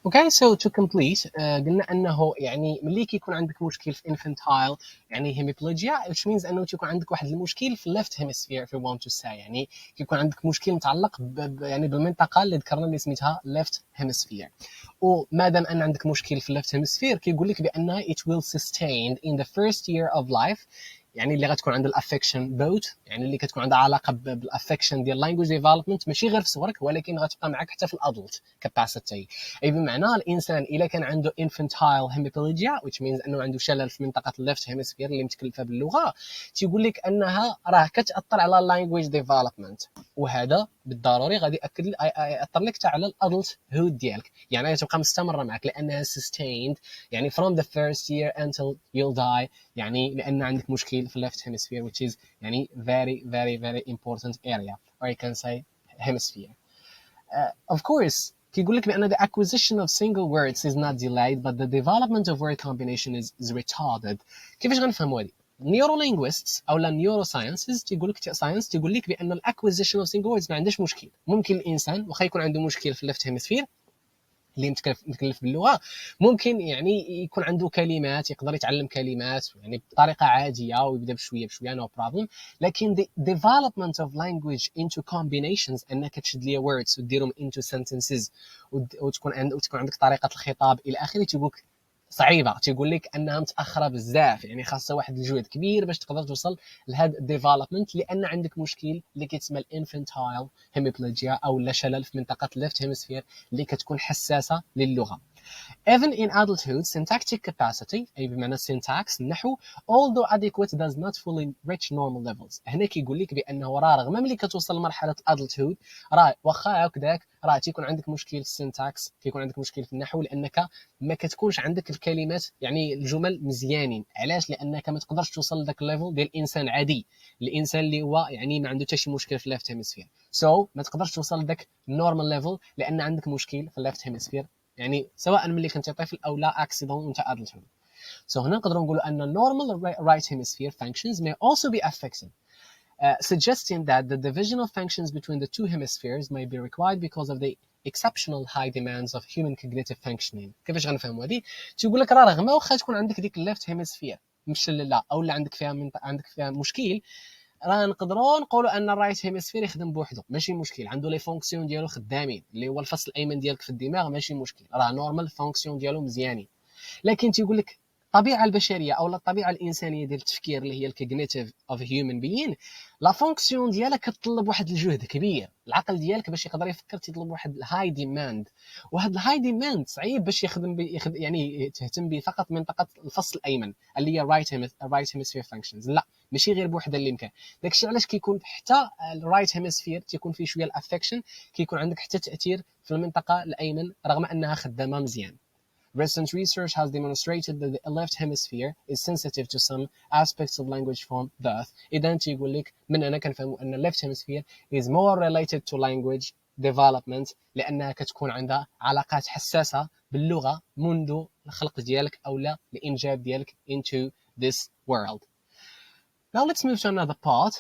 Okay, so to complete قلنا انه يعني ملي كيكون عندك مشكل في infantile يعني hemiplegia which means انه تيكون عندك واحد المشكل في left hemisphere if you want to say يعني كيكون عندك مشكل متعلق يعني بالمنطقه اللي ذكرنا اللي سميتها left hemisphere. وما دام ان عندك مشكل في left hemisphere كيقول لك بانها it will sustain in the first year of life يعني اللي غتكون عند الافكشن بوت يعني اللي كتكون عندها علاقه بالافكشن ديال لانجويج ديفلوبمنت ماشي غير في صغرك ولكن غتبقى معك حتى في الادلت كاباسيتي. اي بمعنى الانسان الا كان عنده infantile hemiplegia which means انه عنده شلل في منطقه الليفت هيمسفير اللي متكلفه باللغه تيقول لك انها راه كتاثر على لانجويج ديفلوبمنت وهذا بالضروري غادي ياثر لك حتى على الادلت هود ديالك يعني غتبقى مستمره معك لانها sustained يعني from the first year until you'll die يعني لان عندك مشكل في left hemisphere which is يعني very important area or you can say hemisphere. Of course كيقول لك بان the acquisition of single words is not delayed but the development of word combination is retarded. كيفاش غنفهموا هذه؟ neurolinguists او لا neurosciences تيقول لك science تيقول لك بان الاكوزيشن اوف single words ما عندهاش مشكل. ممكن الانسان واخا يكون عنده مشكل في الليفت هيمسفير اللي متكلف باللغه ممكن يعني يكون عنده كلمات يقدر يتعلم كلمات يعني بطريقه عاديه ويبدا بشويه no problem. لكن the development of language into combinations انك تشد لي words وديرهم into sentences وتكون عندك طريقه الخطاب الى اخره تيقول صعيبه تيقول لك انها متاخره بزاف يعني خاصه واحد الجهد كبير باش تقدر توصل لهذا الديفلوبمنت لان عندك مشكل اللي كيتسمى الانفانتايل هيميبليجيا او لا شلل في منطقه الليفت هيمسفير اللي كتكون حساسه للغه. Even in adulthood, syntactic capacity أي بمعنى syntax النحو although adequate does not fully reach normal levels. هنا كيقول لك بأنه راه رغم ملي كتوصل لمرحلة adulthood راه واخا هكذاك راه تيكون عندك مشكل في السينتاكس كيكون عندك مشكل في النحو لأنك ما كتكونش عندك الكلمات يعني الجمل مزيانين. علاش؟ لأنك ما تقدرش توصل لذاك الليفل ديال الإنسان عادي الإنسان اللي هو يعني ما عنده حتى شي مشكل في left hemisphere. So ما تقدرش توصل لذاك normal level لأن عندك مشكل في left hemisphere يعني سواء ملي كنتي طفل او لا اكسيدون وانت adulthood. So هنا نقدروا نقولوا ان normal right hemisphere functions may also be affected, suggesting that the division of functions between the two hemispheres may be required because of the exceptional high demands of human cognitive functioning. كيفاش غنفهموا هذه؟ تيقول لك راه رغم واخا تكون عندك ديك الليفت هيمسفير مشلله او لا عندك فيها مشكل راه نقدروا نقولوا ان الرايت هيمسفير يخدم بوحده ماشي مشكل عنده لي فونكسيون ديالو خدامين اللي هو الفص الايمن ديالك في الدماغ ماشي مشكل راه نورمال فونكسيون ديالو مزيانين. لكن تيقول لك الطبيعه البشريه او الطبيعه الانسانيه ديال التفكير اللي هي الكوجنيتيف اوف هيومن بيين لا فونكسيون ديالها كتطلب واحد الجهد كبير. العقل ديالك باش يقدر يفكر تيطلب واحد الهاي ديماند وهاد الهاي ديماند صعيب باش يخدم يعني تهتم به فقط منطقه الفص الايمن اللي هي رايت هيمسفير فانكشنز لا ماشي غير بوحدها اللي يمكن. داكشي علاش كيكون حتى الرايت هيمسفير تيكون فيه شويه الافكشن كيكون عندك حتى تاثير في المنطقه الايمن رغم انها خدامه مزيان. Recent research has demonstrated that the left hemisphere is sensitive to some aspects of language from birth. إذا تيقول لك من هنا كنفهموا أن left hemisphere is more related to language development لأنها كتكون عندها علاقات حساسة باللغة منذ الخلق ديالك أو لا الإنجاب ديالك into this world. Now let's move to another part